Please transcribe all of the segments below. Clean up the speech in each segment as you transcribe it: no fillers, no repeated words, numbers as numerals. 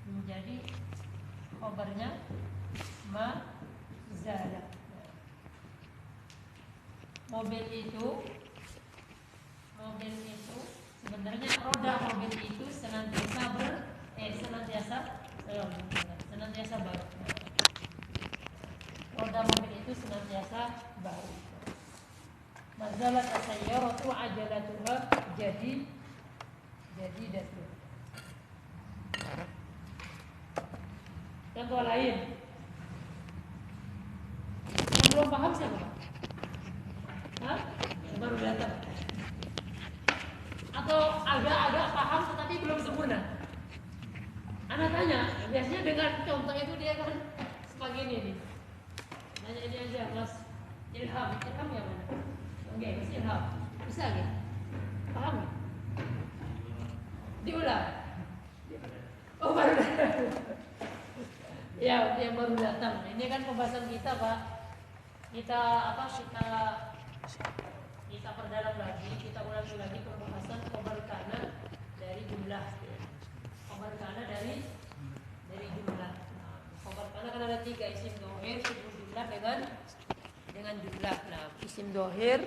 menjadi khabarnya ma zala. Mobil itu sebenarnya roda mobil itu senantiasa baru. Roda mobil itu senantiasa baru. Mazalat as-sayyaratu ajalatuha jadi datu. Contoh lain. Yang belum paham siapa? Hah? Yang baru datang. Atau agak-agak paham tetapi belum sempurna. Anak tanya, biasanya dengan contoh itu dia kan sebegini nih. Nanya ini aja, Mas Ilham yang mana? Oke, Mas Ilham, bisa nggak? Paham nggak? Diulang. Oh baru datang. Ya, yang baru datang. Ini kan pembahasan kita, Pak. Kita perdalam lagi, kita ulangi lagi pembahasan khabar kana dari jumlah. Khabar kana dari jumlah. Khabar kana kan ada 3, isim dhohir, sibul jumlah dengan jumlah. Nah, isim dhohir,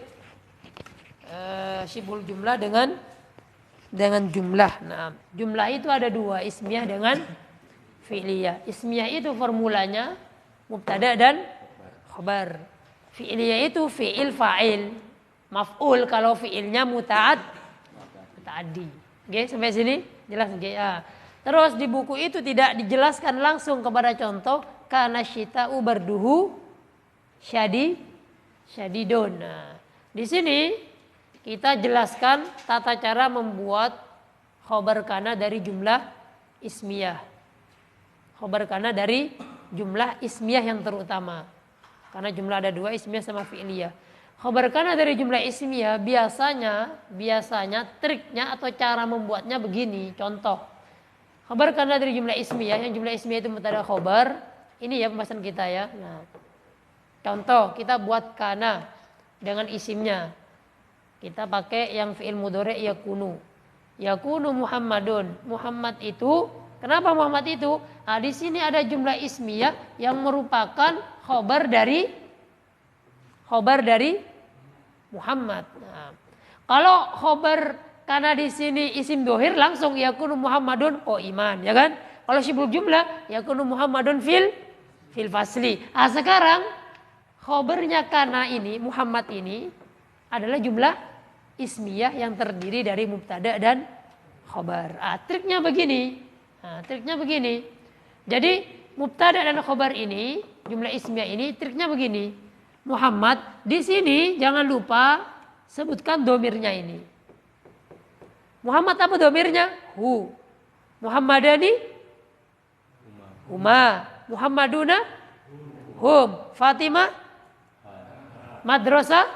sibul jumlah dengan jumlah. Nah, jumlah itu ada 2, ismiyah dengan fi'liyah. Ismiyah itu formulanya mubtada dan khabar. Fi'liyah itu fi'il fa'il. Maf'ul kalau fi'ilnya muta'addi. Oke, sampai sini jelas nggih? Ya. Terus di buku itu tidak dijelaskan langsung kepada contoh kana syita'u barduhu syadidun. Nah, di sini kita jelaskan tata cara membuat khabar kana dari jumlah ismiyah. Khabar kana dari jumlah ismiyah yang terutama. Karena jumlah ada 2, ismiyah sama fi'liyah. Khabar kana dari jumlah ismiyah biasanya triknya atau cara membuatnya begini. Contoh. Khabar kana dari jumlah ismiyah, yang jumlah ismiyah itu mubtada khabar. Ini ya pembahasan kita ya. Nah, contoh kita buat kana dengan isimnya. Kita pakai yang fi'il mudhari' yakunu. Yakunu Muhammadun. Muhammad itu, kenapa Muhammad itu? Nah, di sini ada jumlah ismiyah yang merupakan khabar dari Muhammad. Nah, kalau khabar karena di sini isim dhohir langsung yakunu Muhammadun iman, ya kan? Kalau sibul jumlah yakunu Muhammadun fil fasli. Ah, sekarang khabarnya karena ini Muhammad ini adalah jumlah ismiyah yang terdiri dari mubtada dan khabar. Triknya begini. Jadi mubtada dan khabar ini, jumlah ismiyah ini triknya begini. Muhammad di sini jangan lupa sebutkan domirnya ini. Muhammad apa domirnya? Hu. Muhammadani? Huma. Muhammaduna? Hum. Fatimah? Madrasah?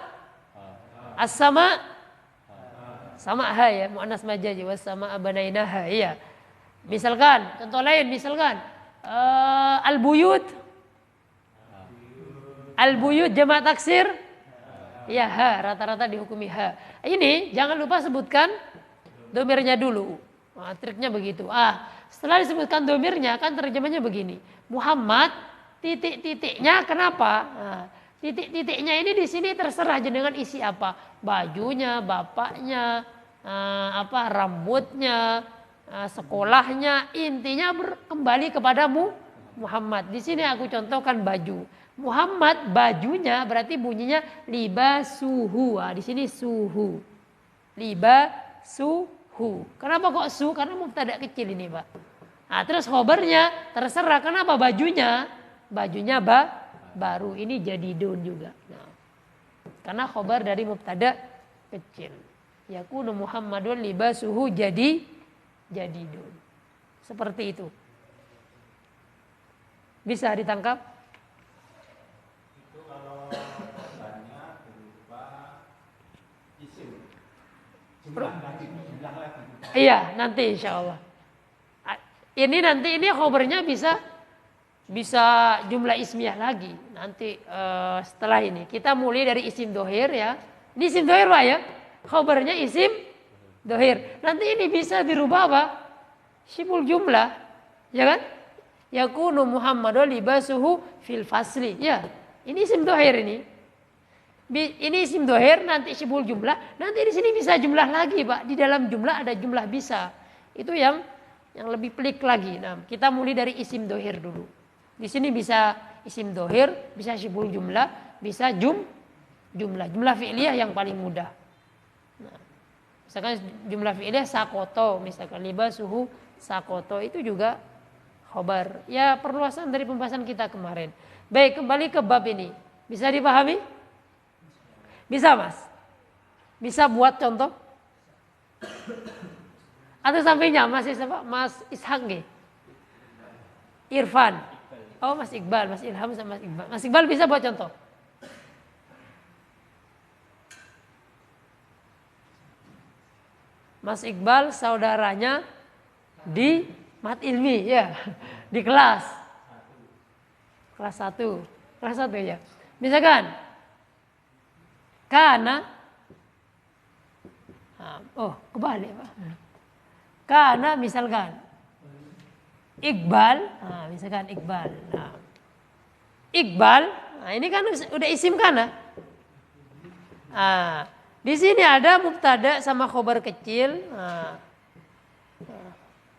As-sama? Sama ha ya, muannas majazi was sama abanainaha ya. Misalkan, contoh lain misalkan al-buyut. Al-buyut jama' taksir? Ya, ha, rata-rata dihukumi ha. Ini jangan lupa sebutkan domirnya dulu. Nah, triknya begitu. Setelah disebutkan domirnya kan terjemahnya begini. Muhammad titik-titiknya kenapa? Nah, titik-titiknya ini di sini terserah jenengan isi apa? Bajunya, bapaknya, rambutnya, sekolahnya, intinya kembali kepadamu Muhammad. Di sini aku contohkan baju. Muhammad bajunya berarti bunyinya libasuhu. Di sini suhu. Libasuhu. Kenapa kok su? Karena mubtada kecil ini, Pak. Terus khobarnya terserah kenapa bajunya? Bajunya baru. Ini jadidun juga. Karena khobar dari mubtada kecil. Yakunu Muhammadun libasuhu jadidun. Seperti itu. Bisa ditangkap? Itu kalau banyak berupa isim. Jumlah lagi. Iya, nanti insya Allah. Ini khobarnya bisa jumlah ismiyah lagi. Nanti setelah ini. Kita mulai dari isim dhohir ya. Ini isim dhohir Pak ya. Khobarnya isim dhohir. Nanti ini bisa dirubah apa? Syibul jumlah, ya kan? Yakunu Muhammadun libasuhu fil fasli. Ya, ini isim dohir ini. Ini isim dohir, nanti syibul jumlah. Nanti di sini bisa jumlah lagi, Pak. Di dalam jumlah ada jumlah bisa. Itu yang lebih pelik lagi. Nah, kita mulai dari isim dohir dulu. Di sini bisa isim dohir, bisa syibul jumlah, bisa jumlah. Jumlah fi'liyah yang paling mudah. Nah, misalkan jumlah fi'liyah sakoto, misalkan libasuhu sakoto, itu juga khobar. Ya, perluasan dari pembahasan kita kemarin. Baik, kembali ke bab ini. Bisa dipahami? Bisa, Mas? Bisa buat contoh? Atau sampingnya Mas Ishak nggih? Irfan. Oh, Mas Iqbal, Mas Ilham sama Mas Iqbal. Mas Iqbal bisa buat contoh? Mas Iqbal saudaranya di mat ilmi, ya, di kelas 1. Kelas 1 ya. Misalkan karena kebalik, Pak. Karena misalkan Iqbal, misalkan Iqbal. Nah, Iqbal, ini kan udah isim kana. Di sini ada mubtada sama khobar kecil.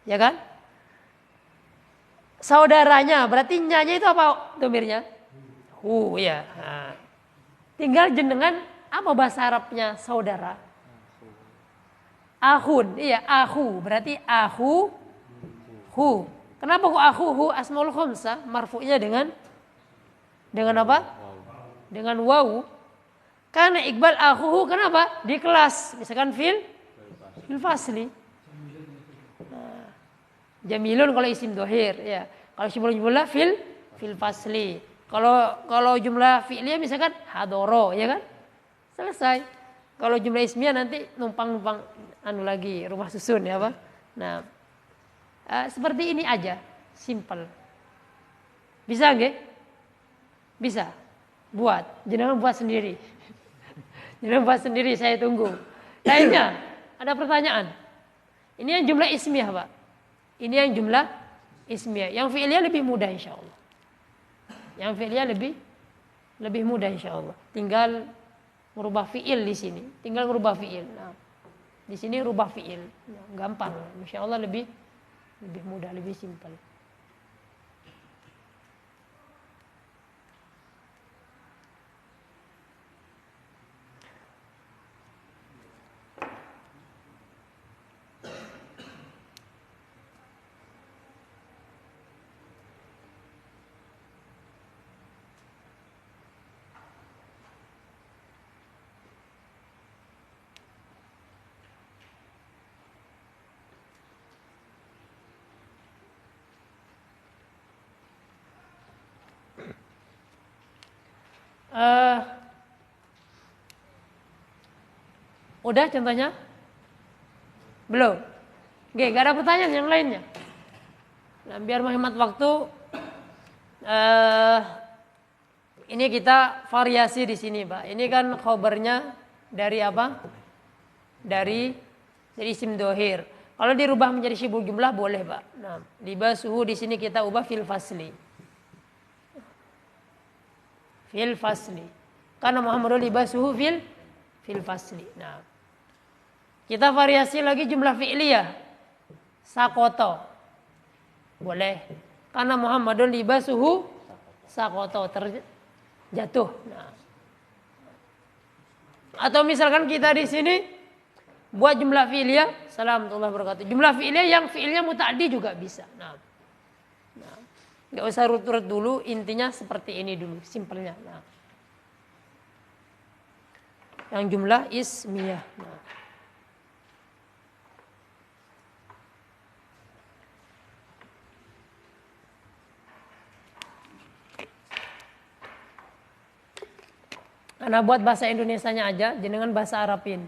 Ya kan? Saudaranya, berarti nyanya itu apa domirnya? Ya. Tinggal jenengan apa bahasa Arabnya saudara? Ahun, iya ahu, berarti ahu, hu. Kenapa kok ahu, hu asmaul khamsah, marfu'nya dengan apa? Dengan wawu. Karena Iqbal ahuhu, kenapa? Di kelas, misalkan fil fasli. Jamilun kalau isim dohir, ya. Kalau jumlah fil fasli. Kalau jumlah fi'liyah misalkan hadoro, ya kan? Selesai. Kalau jumlah ismiyah nanti numpang lagi rumah susun, ya Pak. Nah, seperti ini aja, simple. Bisa nggih? Bisa. Buat, jangan buat sendiri. Jangan buat sendiri, saya tunggu. Lainnya, ada pertanyaan. Ini yang jumlah ismiyah, Pak. Ini yang jumlah ismiyah. Yang fi'liyah lebih mudah insyaallah. Yang fi'liyah lebih mudah insyaallah. Tinggal merubah fi'il di sini. Tinggal merubah fi'il. Nah, di sini rubah fi'il. Nah, gampang. Insyaallah lebih mudah, lebih simpel. Udah contohnya? Belum? Oke, gak ada pertanyaan yang lainnya. Nah, biar menghemat waktu, ini kita variasi di sini, Pak. Ini kan khobarnya dari apa? Dari isim dohir. Kalau dirubah menjadi syibul jumlah boleh, Pak. Nah, libasuhu di sini kita ubah fil fasli. Fil fasli. Karena Muhammadul libasuhu fil fasli. Nah, kita variasi lagi jumlah fi'liyah. Sakoto. Boleh. Karena Muhammadul libasuhu sakoto, terjatuh. Nah. Atau misalkan kita di sini buat jumlah fi'liyah, salam warahmatullahi wabarakatuh. Jumlah fi'liyah yang fi'ilnya muta'addi juga bisa. Nah. Gak usah urut-urut dulu, intinya seperti ini dulu, simpelnya. Nah. Yang jumlah ismiyah. Nah. Karena buat bahasa Indonesianya aja, jenengan bahasa Arabin.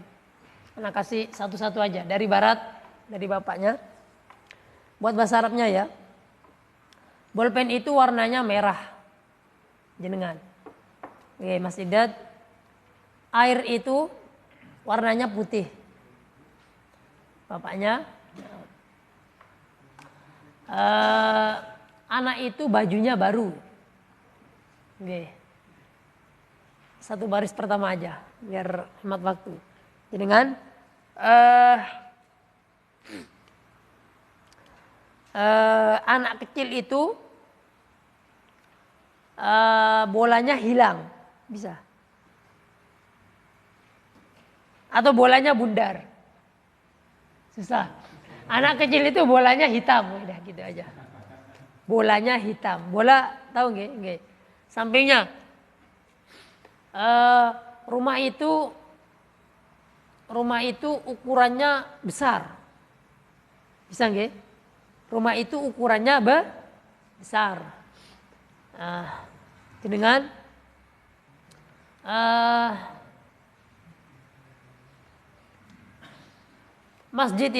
Karena kasih satu-satu aja, dari barat, dari bapaknya. Buat bahasa Arabnya ya. Bolpen itu warnanya merah. Jenengan. Oke, Mas Idat. Air itu warnanya putih. Bapaknya. Anak itu bajunya baru. Oke. Satu baris pertama aja biar hemat waktu. Dengan anak kecil itu bolanya hilang, bisa. Atau bolanya bundar. Susah. Anak kecil itu bolanya hitam, udah gitu aja. Bolanya hitam. Bola tahu nggak? Nggak. Sampingnya rumah itu ukurannya besar. Bisa nggak? Rumah itu ukurannya besar. Dengan masjid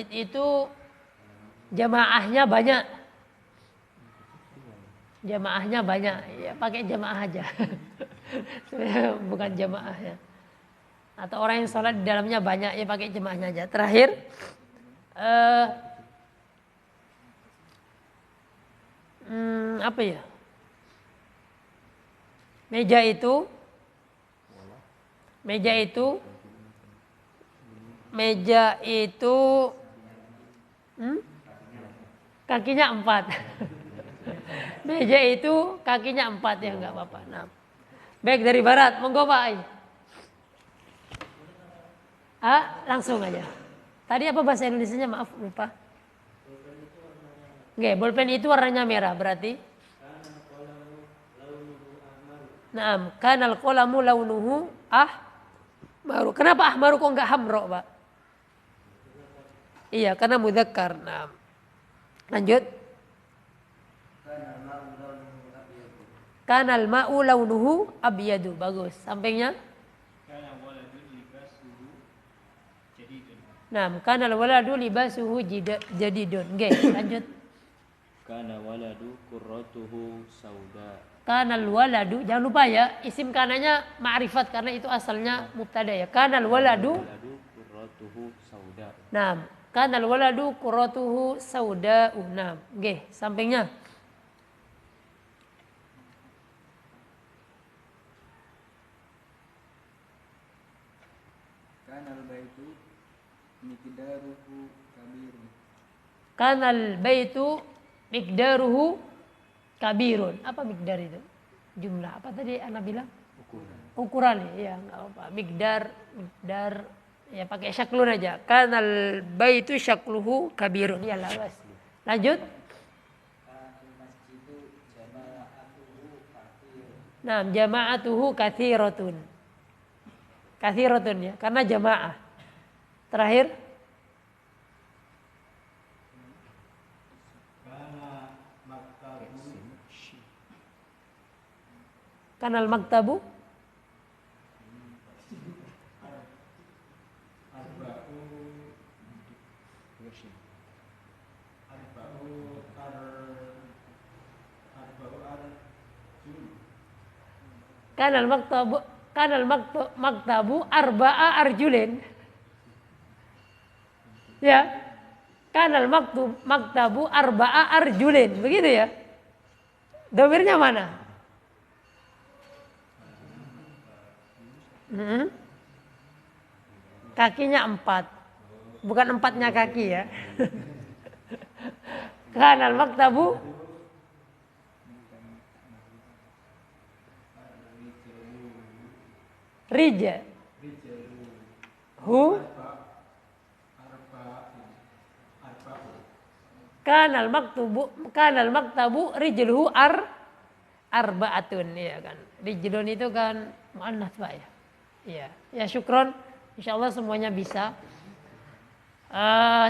itu jamaahnya banyak. Jamaahnya banyak, ya pakai jamaah aja. Bukan jamaahnya. Atau orang yang sholat di dalamnya banyak, ya pakai jamaahnya aja. Terakhir, apa ya? Meja itu kakinya 4. Meja itu kakinya 4 ya nggak apa-apa. Nah, baik dari barat, monggo Pak. Langsung aja. Tadi apa bahasa Indonesianya? Maaf lupa. Oke, bolpen itu warnanya merah berarti. Naam, kanal qalamu launuhu ahmaru. Kenapa ahmaru kok enggak hamro, Pak? Iya, karena mudzakkar. Naam. Lanjut. Kanal ma'u launuhu abyadu. Bagus. Sampingnya? Naam, kanal waladu libasuhu jadidun. Oke, lanjut. Kana waladu qurratuhu sauda. Kanal waladu, jangan lupa ya, isim kananya ma'rifat karena itu asalnya mubtada ya. Kanal waladu qurratuhu sauda. Naam, kanal waladu qurratuhu sauda. Naam. Oke, sampingnya. Kanal baitu miqdaruhu kabirun. Kanal baitu miqdaruhu kabirun. Apa miqdar itu? Jumlah. Apa tadi Anda bilang? Ukuran ya, enggak apa. Miqdar ya pakai syaklun aja. Kanal baitu syakluhu kabirun. Ya lawas. Lanjut. Nah, jama'atuhu kathiratun. Kathiratun ya, karena jamaah. Terakhir. Kanal maktabu maktabu arba'a arjulin. Ya. Kanal maktabu arba'a arjulin. Begitu ya. Domirnya mana? Kakinya 4. Bukan 4-nya kaki ya. Kanal maktabu rija hu kanal maktabu rijluhu arba'atun ya kan. Rijlun itu kan muannats Pak ya. Iya, ya syukron. Insyaallah semuanya bisa.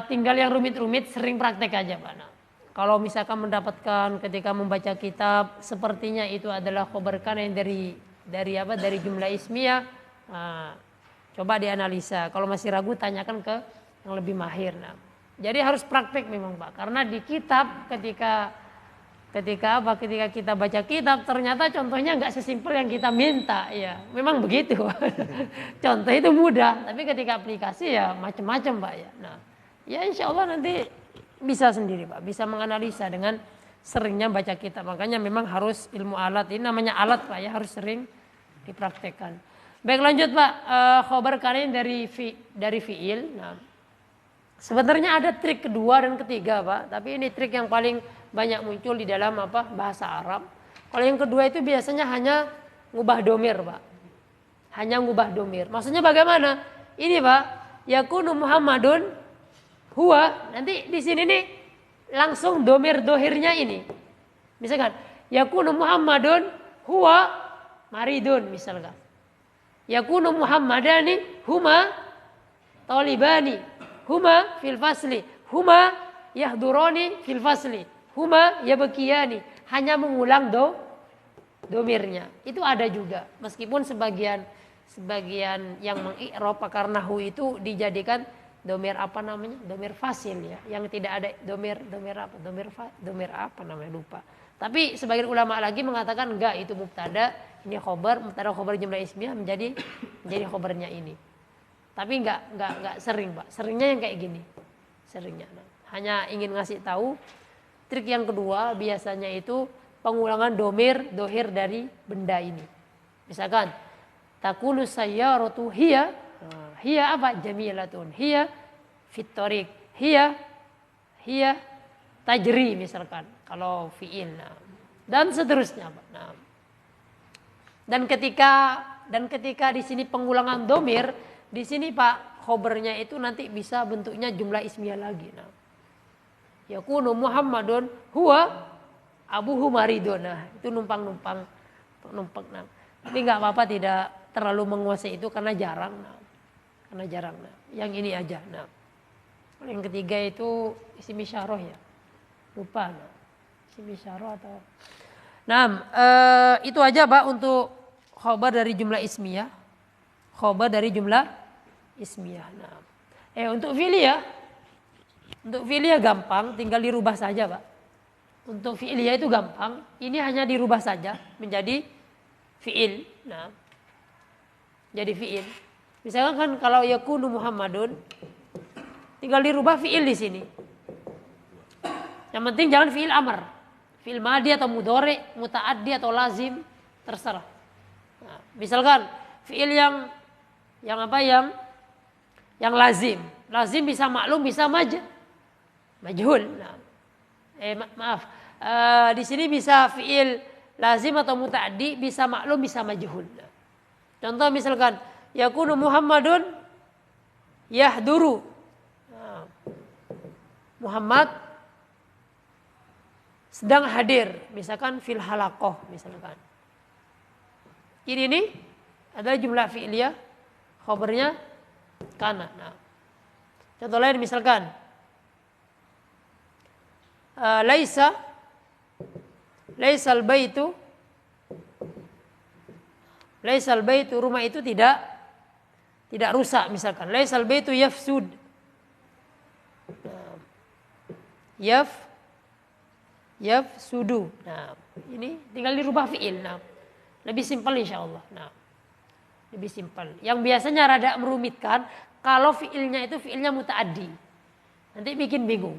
Tinggal yang rumit-rumit sering praktek aja Pak. Nah, kalau misalkan mendapatkan ketika membaca kitab sepertinya itu adalah khobar kana yang dari jumlah ismiyah, coba dianalisa. Kalau masih ragu tanyakan ke yang lebih mahir. Nah, jadi harus praktek memang Pak, karena di kitab ketika Ketika apa? Ketika kita baca kitab ternyata contohnya nggak sesimpel yang kita minta, ya. Memang begitu. Contoh itu mudah, tapi ketika aplikasi ya macam-macam, Pak ya. Nah, ya insya Allah nanti bisa sendiri, Pak. Bisa menganalisa dengan seringnya baca kitab. Makanya memang harus ilmu alat. Ini namanya alat, Pak ya, harus sering dipraktekkan. Baik, lanjut, Pak. Khobar kana dari fiil. Nah, sebenarnya ada trik kedua dan ketiga, Pak. Tapi ini trik yang paling banyak muncul di dalam bahasa Arab. Kalau yang kedua itu biasanya hanya ngubah domir, Pak. Hanya ngubah domir. Maksudnya bagaimana? Ini, Pak, yakunu Muhammadun huwa. Nanti di sini nih langsung domir dohirnya ini. Misalkan yakunu Muhammadun huwa maridun misalkan. Yakunu Muhammadani huma talibani. Huma fil fasli. Huma yahdurani fil fasli. Huma yabkiyani, hanya mengulang domirnya. Itu ada juga. Meskipun sebagian yang mengi'rab karena hu itu dijadikan domir apa namanya? Domir fasil ya, yang tidak ada domir apa? Domir apa namanya, lupa. Tapi sebagian ulama lagi mengatakan enggak, itu mubtada, ini khobar, mubtada khobar jumlah ismiyah menjadi khobarnya ini. Tapi enggak sering, Pak. Seringnya yang kayak gini. Seringnya. Hanya ingin ngasih tahu. Trik yang kedua biasanya itu pengulangan dohir dari benda ini. Misalkan takunu sayyaratu hiya apa? Jamilatun. Hiya fit tariq. Hiya tajri misalkan kalau fiil. Nah, dan seterusnya, Pak. Nah, dan ketika di sini pengulangan domir, di sini Pak khobarnya itu nanti bisa bentuknya jumlah ismiyah lagi. Nah, yakunu Muhammadun huwa abuhu maridun. Nah, itu numpang. Nah. Tapi nggak apa-apa tidak terlalu menguasai itu karena jarang. Nah. Nah. Yang ini aja. Nah. Yang ketiga itu isim isyarah ya. Lupa. Nah. Isim isyarah atau. Nah, itu aja, Pak, untuk khobar dari jumlah ismiyah. Khobar dari jumlah ismiyah. Nah. Untuk fi'liyah. Untuk fi'liyah gampang, tinggal dirubah saja, Pak. Untuk fi'liyah itu gampang, ini hanya dirubah saja menjadi fi'il. Nah, jadi fi'il. Misalkan kan kalau yakunu Muhammadun, tinggal dirubah fi'il di sini. Yang penting jangan fi'il amr, fi'il madhi atau mudhari, muta'addi atau lazim, terserah. Nah, misalkan fi'il yang lazim bisa maklum, bisa majhul. Nah, maaf. Di sini bisa fi'il lazim atau muta'addi, bisa maklum, bisa majhul. Nah, contoh misalkan yakunu Muhammadun yahduru. Nah, Muhammad sedang hadir, misalkan fil halaqah misalkan. Ini nih adalah jumlah fi'liyah, khabarnya kana. Nah, contoh lain misalkan laisal baitu rumah itu tidak rusak misalkan. Laisal baitu yafsud. Yafsudu. Nah, ini tinggal dirubah fi'il. Nah, lebih simpel insyaallah. Nah, lebih simpel. Yang biasanya rada merumitkan kalau fi'ilnya itu fi'ilnya muta'addi. Nanti bikin bingung.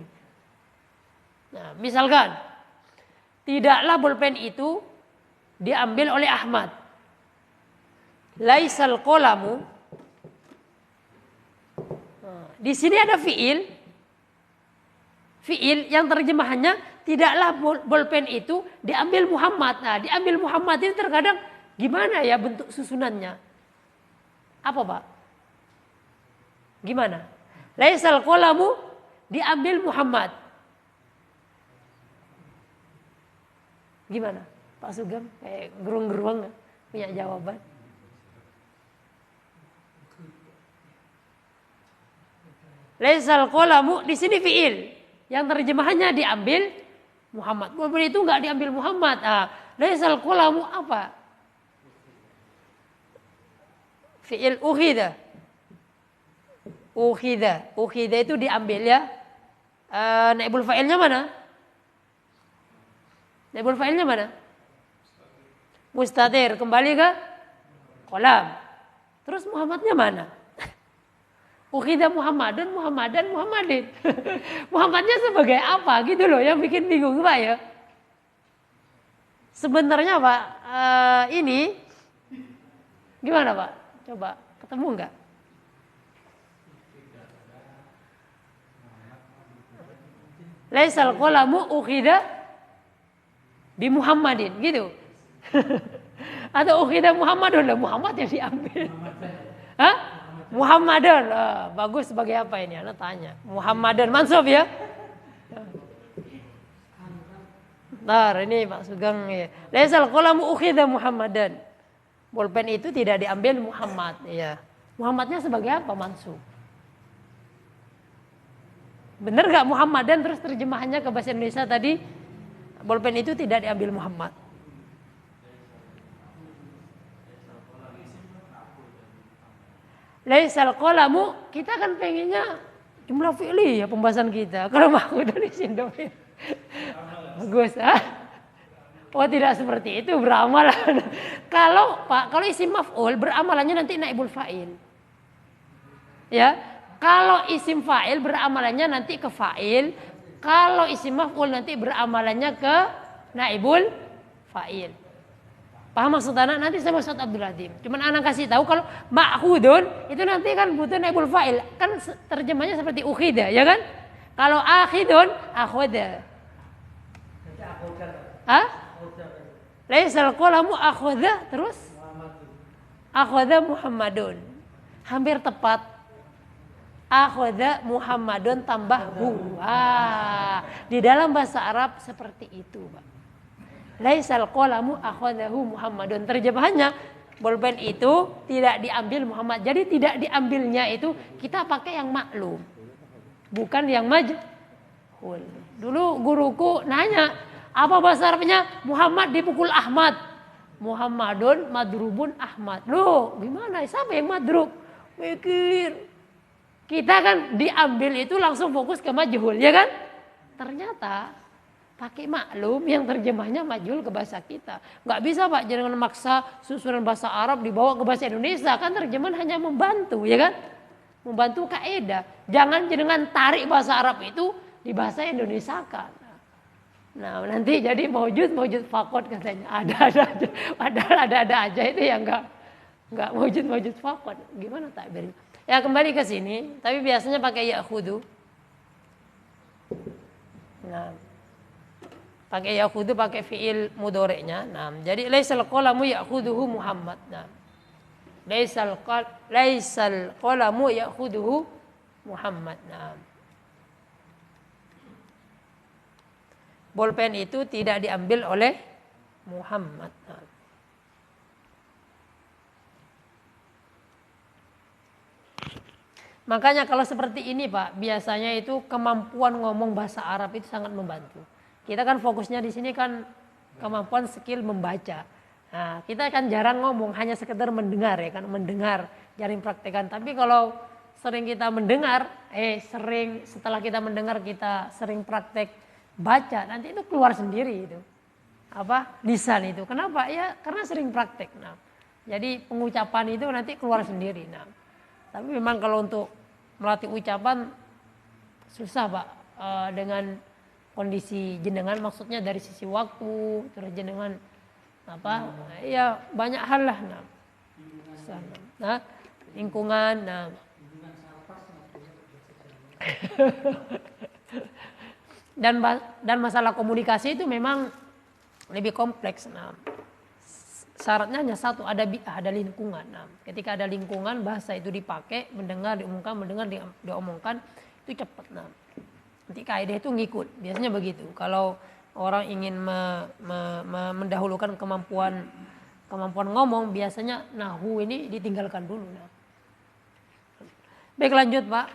Nah, misalkan tidaklah bolpen itu diambil oleh Ahmad. Laisal qalamu. Nah, di sini ada fi'il yang terjemahannya tidaklah bolpen itu diambil Muhammad. Nah, diambil Muhammad ini terkadang gimana ya bentuk susunannya? Apa, Pak? Gimana? Laisal qalamu diambil Muhammad. Gimana? Pak Sugeng kayak gerung-gerung punya jawaban. Laisal qalamu di sini fi'il yang terjemahannya diambil Muhammad. Bolpen itu enggak diambil Muhammad. Ah, laisal qalamu apa? Fi'il ukhidha. Ukhidha itu diambil ya. Naibul fa'ilnya mana? Naibul fa'ilnya mana? Mustatir, kembali ke kolam. Terus Muhammadnya mana? Ukhida Muhammadun, Muhammadan, Muhammadin. Muhammadnya sebagai apa gitu loh yang bikin bingung Pak ya. Sebenarnya Pak ini gimana Pak? Coba ketemu enggak? Laisal qalamu ukhida bi Muhammadin gitu. Atau ukhida Muhammadun, lah Muhammad yang diambil. Hah? Muhammadan. Bagus sebagai apa ini? Anda tanya. Muhammadan mansub ya? Bentar, ini Pak Sugeng ya. Laisal qalamu ukhida Muhammadan. Bolpen itu tidak diambil Muhammad ya. Muhammadnya sebagai apa? Mansub. Benar gak Muhammadan terus terjemahannya ke bahasa Indonesia tadi? Bolpen itu tidak diambil Muhammad. Laisal qalamu, kita kan pengennya jumlah fi'li ya pembahasan kita. Kalau mau dari isim domir. Bagus Oh tidak seperti itu beramalan. Kalau isim maf'ul beramalannya nanti naibul fa'il. Ya, kalau isim fa'il beramalannya nanti ke fa'il. Kalau isim maf'ul nanti beramalannya ke naibul fa'il. Paham maksud anak? Nanti sama Ustaz Abdul Hadim. Cuman anak kasih tahu kalau ma'khudun itu nanti kan butuh naibul fa'il. Kan terjemahnya seperti ukhida, ya kan? Kalau akhidun, akhudha. Laisal qalamu akhudha terus akhudha Muhammadun. Hampir tepat. Akhudha Muhammadun tambah hu. Di dalam bahasa Arab seperti itu, Pak. Laisal qalamu akhadahu Muhammadun. Terjemahannya bolpen itu tidak diambil Muhammad. Jadi tidak diambilnya itu kita pakai yang maklum. Bukan yang majhul. Dulu guruku nanya, apa bahasa Arabnya? Muhammad dipukul Ahmad. Muhammadun madrubun Ahmad. Loh, gimana? Siapa yang madrub? Mikir. Kita kan diambil itu langsung fokus ke majhul, ya kan? Ternyata pakai maklum yang terjemahnya majhul ke bahasa kita. Nggak bisa Pak, jangan maksa susunan bahasa Arab dibawa ke bahasa Indonesia. Kan terjemahan hanya membantu, ya kan? Membantu kaidah. Jangan jangan tarik bahasa Arab itu di bahasa Indonesia kan. Nah nanti jadi maujud fakot katanya. Ada aja itu yang nggak maujud fakot. Gimana takbirnya? Ya kembali ke sini. Tapi biasanya pakai ya'khudu. Nah, pakai ya'khudu pakai fiil mudhari'nya. Nah, jadi laisal qalamu ya'khuduhu Muhammad. Nah, laisal qalamu ya'khuduhu Muhammad. Nah, bolpen itu tidak diambil oleh Muhammad. Nah. Makanya kalau seperti ini Pak, biasanya itu kemampuan ngomong bahasa Arab itu sangat membantu. Kita kan fokusnya di sini kan kemampuan skill membaca. Nah, kita kan jarang ngomong, hanya sekedar mendengar ya kan, mendengar, jarang praktekan. Tapi kalau sering kita mendengar, setelah kita mendengar kita sering praktek baca, nanti itu keluar sendiri itu. Lisan itu. Kenapa? Ya karena sering praktek. Nah, jadi pengucapan itu nanti keluar sendiri. Nah, tapi memang kalau untuk melatih ucapan susah Pak, dengan kondisi jenengan, maksudnya dari sisi waktu, terus jenengan ya banyak hal lah. Nah, lingkungan, dan masalah komunikasi itu memang lebih kompleks. Nah, syaratnya hanya satu, ada bi'ah, ada lingkungan. Nah, ketika ada lingkungan, bahasa itu dipakai, mendengar, diumumkan, mendengar, diomongkan, itu cepat. Nah, nanti kaidah itu ngikut. Biasanya begitu. Kalau orang ingin mendahulukan kemampuan ngomong, biasanya nahu ini ditinggalkan dulu. Nah. Baik, lanjut Pak.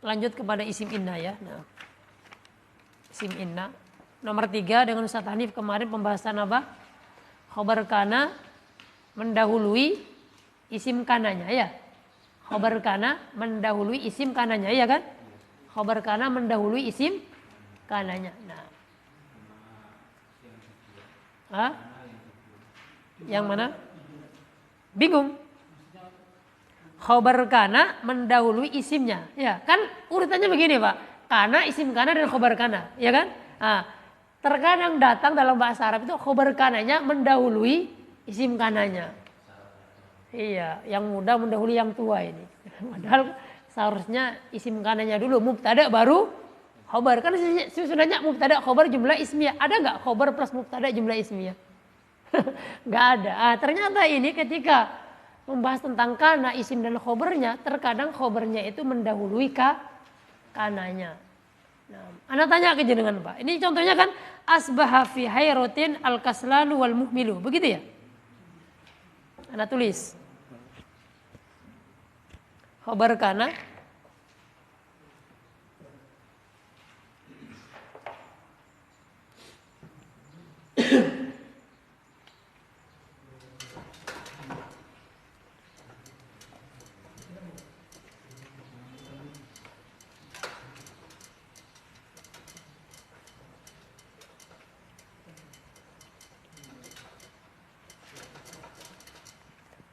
Lanjut kepada isim inna ya. Nah, isim inna. Nomor 3 dengan Ustaz Hanif kemarin pembahasan apa? Khobar kana mendahului isim kananya ya. Khobar kana mendahului isim kananya ya kan? Khobar kana mendahului isim kananya. Nah. Hah? Yang mana? Bingung. Khobar kana mendahului isimnya. Ya, kan urutannya begini, Pak. Kana, isim kana dan khobar kana, ya kan? Nah, terkadang datang dalam bahasa Arab itu khobar kananya mendahului isim kananya. Iya, yang muda mendahului yang tua ini. Padahal seharusnya isim kananya dulu mubtada baru khobar. Kan sebenarnya mubtada khobar jumlah ismiyah. Ada nggak khobar plus mubtada jumlah ismiyah? Nggak ada. Ternyata ini ketika membahas tentang kana, isim dan khobarnya, terkadang khobarnya itu mendahului kananya. Nah, Anda tanya ke jenengan, Pak. Ini contohnya kan asbaha fi hayratin al-kaslanu wal muhmilu. Begitu ya? Anda tulis. Khobar kana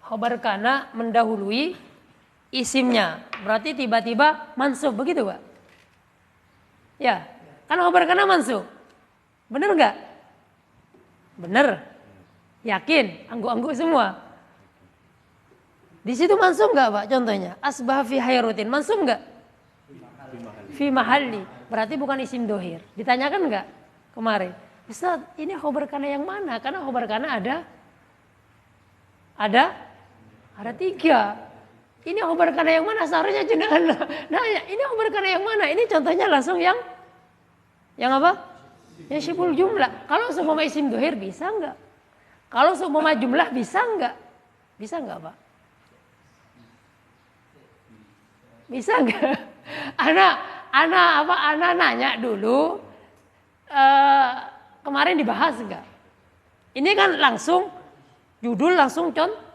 khobar kana mendahului isimnya. Berarti tiba-tiba mansub, begitu, Pak? Ya, kan khobar kana mansub. Bener nggak? Bener. Yakin? Angguk-angguk semua. Di situ mansub nggak, Pak? Contohnya, asbah fi hayrutin. Mansub nggak? Fi mahalli. Berarti bukan isim dohir. Ditanyakan nggak kemarin? Ustaz, ini khobar kana yang mana? Karena khobar kana ada 3. Ini khobar kana yang mana? Seharusnya jenengan nanya, ini khobar kana yang mana? Ini contohnya langsung yang apa? Yang syibul jumlah. Kalau seumpama isim dohir bisa enggak? Kalau seumpama jumlah bisa enggak? Bisa enggak, Pak? Bisa enggak? Ana nanya dulu. Kemarin dibahas enggak? Ini kan langsung judul langsung contoh.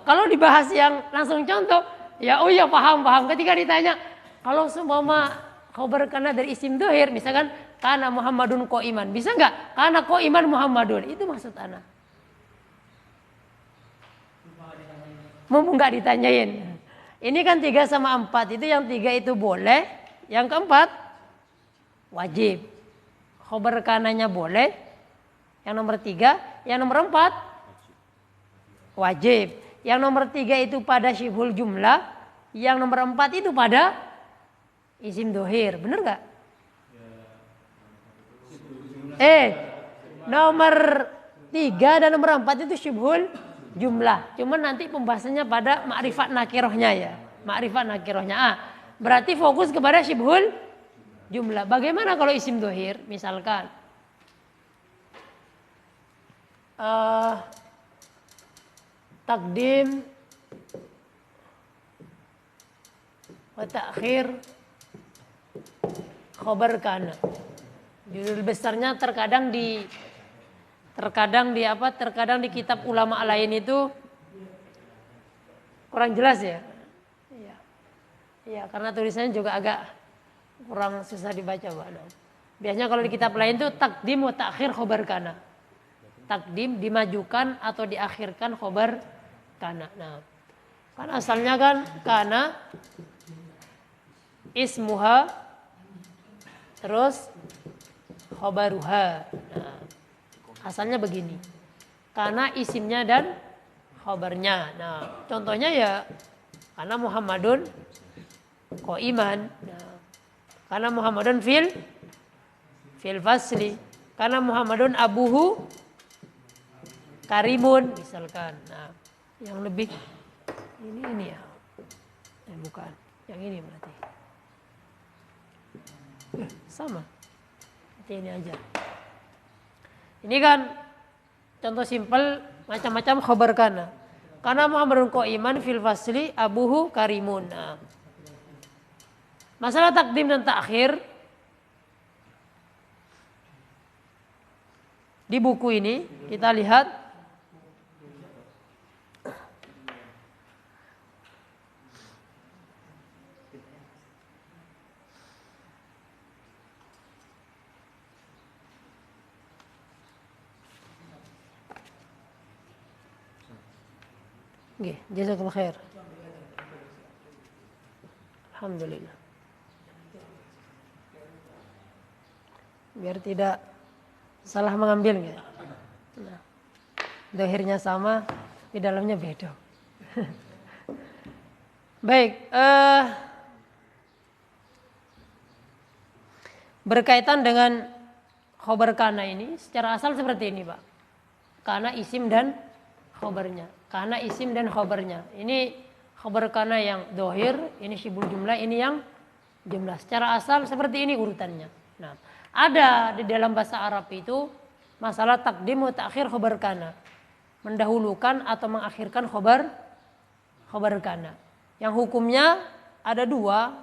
Kalau dibahas yang langsung contoh, ya oh ya paham. Ketika ditanya, kalau seumpama khobar kana dari isim dohir, misalkan kana Muhammadun qa'iman, bisa nggak? Kana qa'iman Muhammadun, itu maksud ana. Mumpung nggak ditanyain. Ini kan 3 sama 4, itu yang 3 itu boleh, yang keempat wajib. Khobar kananya boleh, yang nomor 3, yang nomor 4 wajib. Yang nomor 3 itu pada syibhul jumlah. Yang nomor 4 itu pada isim dohir. Bener gak? Nomor 3 dan nomor 4 itu syibhul jumlah. Cuman nanti pembahasannya pada ma'rifat nakirohnya ya. Ma'rifat nakirohnya. Berarti fokus kepada syibhul jumlah. Bagaimana kalau isim dohir? Misalkan takdim wa ta'khir khobar kana. Judul besarnya terkadang di kitab ulama lain itu kurang jelas ya. Iya, karena tulisannya juga agak kurang susah dibaca, Pak. Biasanya kalau di kitab lain itu takdim wa ta'khir khobar kana. Takdim dimajukan atau diakhirkan khobar kana. Nah, kan asalnya kan kana ismuha terus khobaruha. Nah, asalnya begini. Kana isimnya dan khobarnya. Nah, contohnya ya kana Muhammadun qa'iman. Nah, kana Muhammadun fil fasli. Kana Muhammadun abuhu karimun misalkan. Nah, yang lebih ini ya. Bukan. Yang ini berarti. Sama. Berarti ini aja. Ini kan contoh simpel macam-macam khobar kana. Kana Muhammadun qa'iman fil fasli abuhu karimun. Nah, masalah takdim dan ta'khir di buku ini kita lihat Nggih, jazakallahu khair. Alhamdulillah. Biar tidak salah mengambil gitu. Nah, dohirnya sama, di dalamnya beda. Baik, berkaitan dengan khobar kana ini, secara asal seperti ini Pak. Kana isim dan khobarnya. Kana isim dan khobarnya. Ini khobar kana yang dohir, ini syibul jumlah, ini yang jumlah. Secara asal seperti ini urutannya. Nah, ada di dalam bahasa Arab itu masalah takdim wa ta'khir khobar kana. Mendahulukan atau mengakhirkan khobar kana. Yang hukumnya ada dua,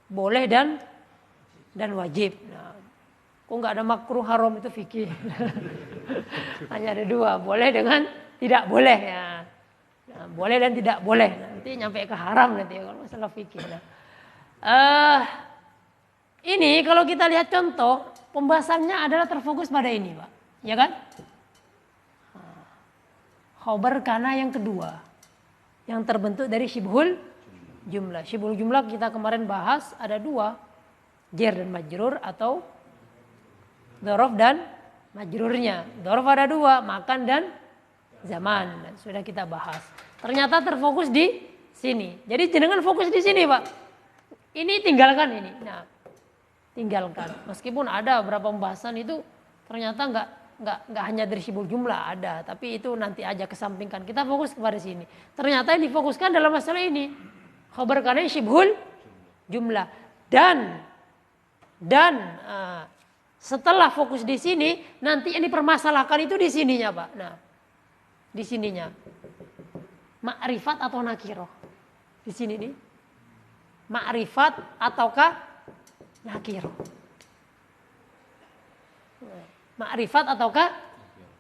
boleh dan wajib. Nah, kok nggak ada makruh haram itu fikih. Hanya ada dua, boleh dengan tidak boleh ya. Nah, boleh dan tidak boleh. Nanti nyampe ke haram nanti kalau masalah fikih. Nah, ini kalau kita lihat contoh, pembahasannya adalah terfokus pada ini Pak. Ya kan? Khobar kana yang kedua. Yang terbentuk dari syibhul jumlah. Syibhul jumlah kita kemarin bahas ada dua. Jar dan majrur atau dzaraf dan majrurnya. Dzaraf ada dua, makan dan zaman. Dan sudah kita bahas. Ternyata terfokus di sini. Jadi jenengan fokus di sini Pak. Ini tinggalkan ini. Nah, tinggalkan. Meskipun ada beberapa pembahasan itu ternyata nggak hanya dari syibul jumlah ada, tapi itu nanti aja kesampingkan. Kita fokus kepada sini. Ternyata yang difokuskan dalam masalah ini khabar kana syibhul jumlah dan setelah fokus di sini nanti yang dipermasalahkan itu di sininya Pak. Nah, di sininya ma'rifat atau nakiro. Di sini nih ma'rifat ataukah nakiro. Ma'rifat ataukah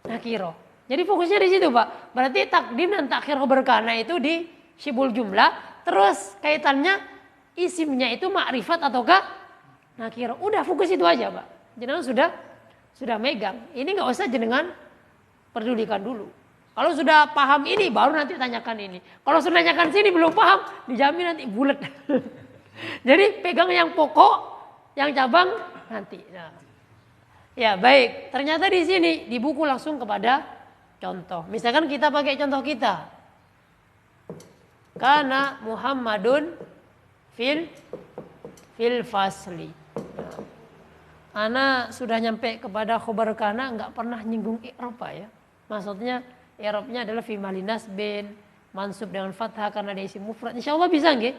nakiro. Jadi fokusnya di situ Pak. Berarti takdim dan takhir khabar kana itu di syibul jumlah. Terus kaitannya isimnya itu ma'rifat ataukah nakiro. Udah fokus itu aja Pak. Jenengan sudah megang. Ini nggak usah jenengan pedulikan dulu. Kalau sudah paham ini baru nanti tanyakan ini. Kalau sudah tanyakan sini belum paham dijamin nanti bulat. Jadi pegang yang pokok, yang cabang nanti. Nah. Ya baik, ternyata di sini di buku langsung kepada contoh. Misalkan kita pakai contoh kita. Kana Muhammadun fil fasli. Nah, ana sudah nyampe kepada khobar kana nggak pernah nyinggung i'rab ya. Maksudnya i'rabnya adalah fi mahli nasbin, mansub dengan fathah karena dia isim mufrad. Insyaallah bisa nggih?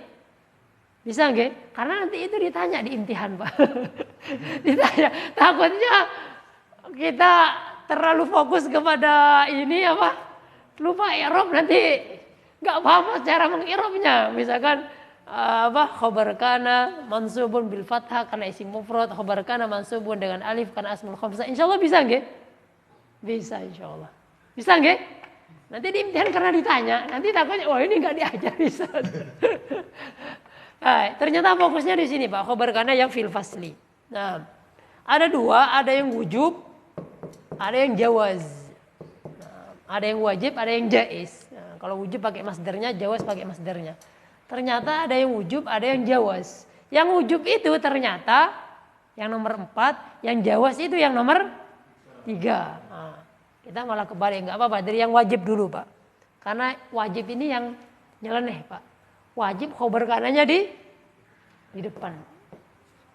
Bisa nggih? Karena nanti itu ditanya di imtihan Pak. Ditanya. Takutnya kita terlalu fokus kepada ini apa? Lupa i'rab nanti nggak paham cara meng'irabnya. Misalkan khabar kana mansubun bil fathah karena isim mufrad, khabar kana mansubun dengan alif karena asmul khamsah. Insyaallah bisa nggih? Bisa insyaallah. Bisa nggih? Nanti di imtihan karena ditanya, nanti takutnya wah ini nggak diajari. Nah, ternyata fokusnya di sini Pak, khabar kana yang fil fasli. Nah, ada dua, ada yang wujub, ada yang jawaz. Nah, ada yang wajib, ada yang jaiz. Nah, kalau wujub pakai masdarnya, jawaz pakai masdarnya. Ternyata ada yang wujub, ada yang jawaz. Yang wujub itu ternyata yang nomor 4, yang jawaz itu yang nomor 3. Nah, kita malah kebalik, nggak apa-apa dari yang wajib dulu Pak. Karena wajib ini yang nyeleneh Pak. Wajib khabar kananya di depan.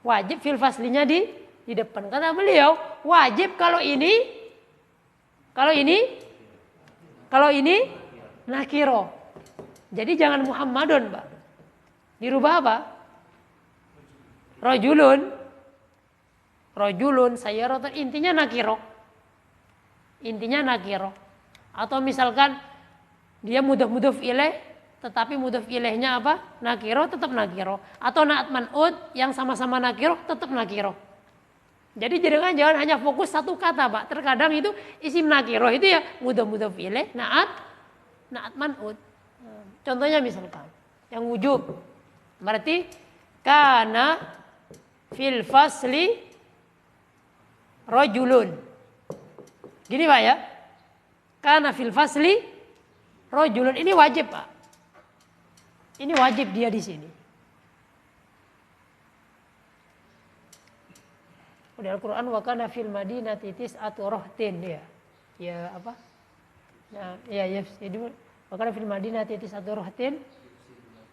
Wajib fil faslinya di depan. Kata beliau, wajib kalau ini nakiro. Jadi jangan Muhammadun, Pak. Dirubah apa? Rajulun sayyaratan, intinya nakiro. Atau misalkan dia mudhaf ilaih tetapi mudhaf ilaihnya apa? Nakiro, tetap nakiro. Atau na'at man'ud yang sama-sama nakiro, tetap nakiro. Jadi jangan hanya fokus satu kata Pak. Terkadang itu isim nakiro itu ya mudhaf ilaih, na'at man'ud. Contohnya misalkan yang wujub. Berarti kana fil fasli rajulun. Gini Pak ya. Kana fil fasli rojulun ini wajib, Pak. Ini wajib dia di sini. Udah Al-Quran wa kana fil madinati tis'atu rahtin ya. Ya apa? Nah, ya yufsidun. Wa kana fil madinati tis'atu rahtin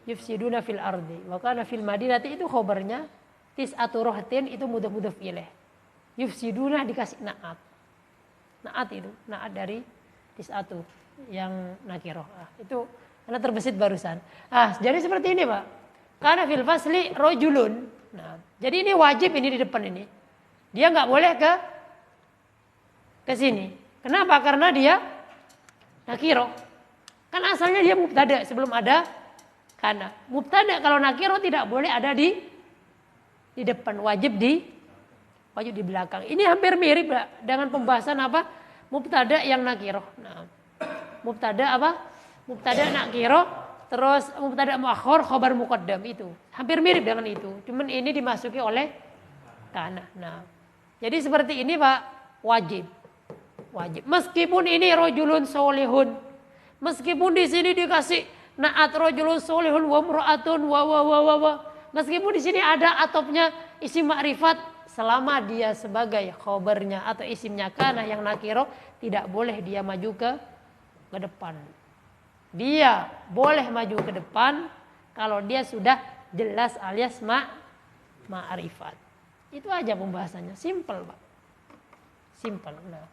yufsiduna fil ardi. Wa kana fil madinati itu khobarnya, tis'atu rahtin itu mudhaf ilaih. Yufsiduna dikasih na'at. Na'at itu, na'at dari tis'atu yang nakiroh. Itu karena terbesit barusan. Jadi seperti ini, Pak. Kana fil fasli rojulun. Nah, jadi ini wajib ini di depan ini. Dia nggak boleh ke sini. Kenapa? Karena dia nakiro. Kan asalnya dia mubtada sebelum ada kana. Mubtada kalau nakiro tidak boleh ada di depan, wajib di belakang. Ini hampir mirip dengan pembahasan apa? Mubtada yang nakiro. Nah, mubtada apa? Mubtada nakiro, terus mubtada muakhir, khobar muqaddam itu. Hampir mirip dengan itu. Cuman ini dimasuki oleh kana. Nah, jadi seperti ini, Pak, wajib. Meskipun ini rojulun solihun, meskipun di sini dikasih naat rojulun solihun wa mra'atun wa. Meskipun di sini ada atopnya isim ma'rifat, selama dia sebagai khobarnya atau isimnya kana yang nakiro, tidak boleh dia maju ke depan. Dia boleh maju ke depan kalau dia sudah jelas alias ma'rifat. Itu aja pembahasannya, simple, Pak. Simple. Nah,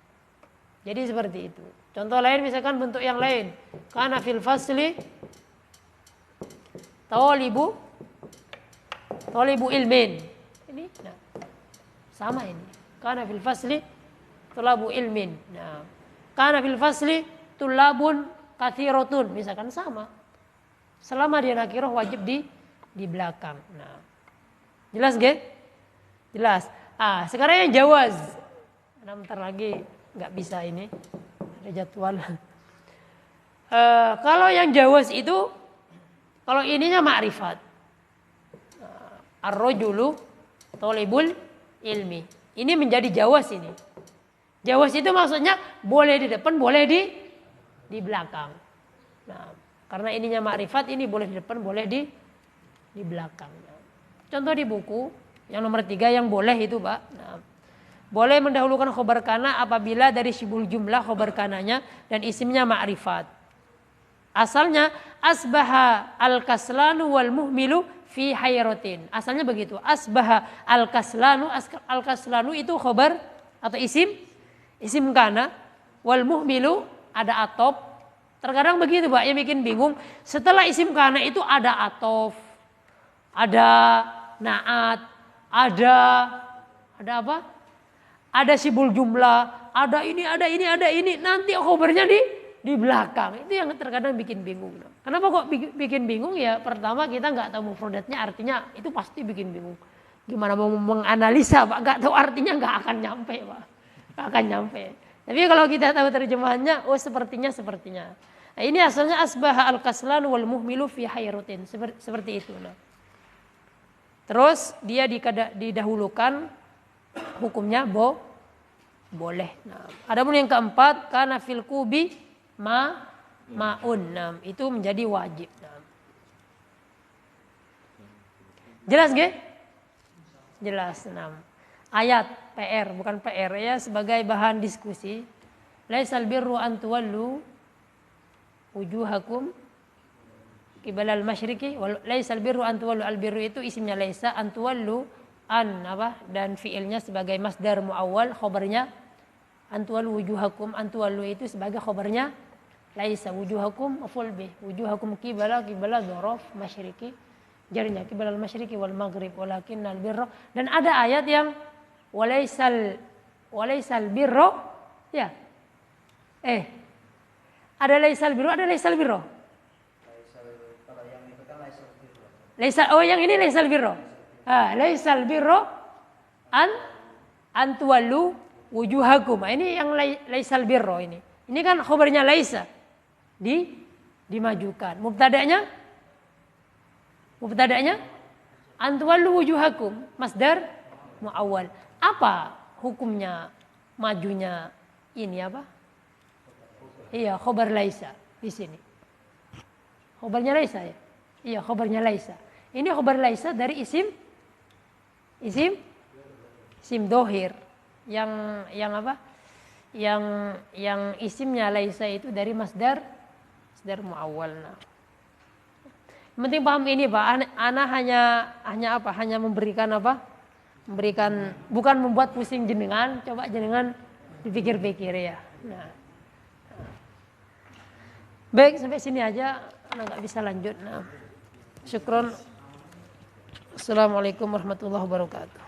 jadi seperti itu. Contoh lain misalkan bentuk yang lain. Kana fil fasli talibu ilmin. Ini nah, sama ini. Kana fil fasli talabu ilmin. Nah, kana fil fasli tulabun kathiratun, misalkan sama. Selama dia nakirah wajib di belakang. Nah, jelas gak? Jelas. Sekarang yang jawaz. Bentar lagi nggak bisa ini. Ada jadwal. Kalau yang jawaz itu, kalau ininya ma'rifat. Ar-rajulu thalibul ilmi. Ini menjadi jawaz ini. Jawaz itu maksudnya boleh di depan, boleh di belakang. Nah, karena ininya ma'rifat, ini boleh di depan, boleh di belakang. Contoh di buku yang nomor 3 yang boleh itu, Pak. Nah, boleh mendahulukan khobar kana apabila dari syibul jumlah khobar kananya dan isimnya ma'rifat. Asalnya asbaha al-kaslanu wal muhmilu fi hayratin. Asalnya begitu. Asbaha al-kaslanu itu khobar atau isim kana, wal muhmilu ada atop. Terkadang begitu, Pak, yang bikin bingung. Setelah isim kana itu ada atop, ada naat, ada apa? Ada sibul jumlah, ada ini. Nanti khobarnya di belakang. Itu yang terkadang bikin bingung. Kenapa kok bikin bingung? Ya pertama kita nggak tahu mufradatnya, artinya itu pasti bikin bingung. Gimana mau menganalisa, Pak? Nggak tahu artinya nggak akan nyampe, Pak. Nggak akan nyampe. Tapi kalau kita tahu terjemahannya, sepertinya. Nah, ini asalnya asbaha al-kaslan wal muhmilu fi hayratin. Seperti itu. Nah. Terus dia didahulukan, hukumnya boleh. Nah, adapun yang keempat, kana fil kubi ma'un. Nah, itu menjadi wajib. Nah. Jelas nggih? Jelas. Nah. Ayat PR, bukan PR ya, sebagai bahan diskusi. Laisal birru an tuwallu wujuhakum qibalal masyriqi wal laisal birru an tuwallu, al birru itu isimnya laisa, an tuwallu an apa dan fiilnya sebagai masdar muawwal, khobarnya an tuwallu wujuhakum, an tuwallu itu sebagai khobarnya laisa, wujuhakum maf'ul bih, wujuhakum qibala dzaraf masyriqi, jarnya qibalal masyriqi wal maghrib walakinnal birra. Dan ada ayat yang walaisal birra ya ada laisal birra. Yang ini laisal birra. Laisal birra an tuwallu wujuhakum. Ini yang laisal birra ini. Ini kan khabarnya laisa. Dimajukan. Mubtada'nya an tuwallu wujuhakum, masdar muawwal. Apa hukumnya majunya ini apa? Iya, khabar laisa di sini. Khobarnya laisa ya. Iya, khobarnya laisa. Ini khobar laisa dari isim dohir. Yang apa? Yang isimnya laisa itu dari masdar muawwal. Nah. Yang penting paham ini Pak. Ana hanya apa? Hanya memberikan apa? Memberikan, bukan membuat pusing jenengan. Coba jenengan dipikir-pikir ya. Nah. Baik, sampai sini aja. Ana nggak bisa lanjut. Nah. Syukron. Assalamualaikum warahmatullahi wabarakatuh.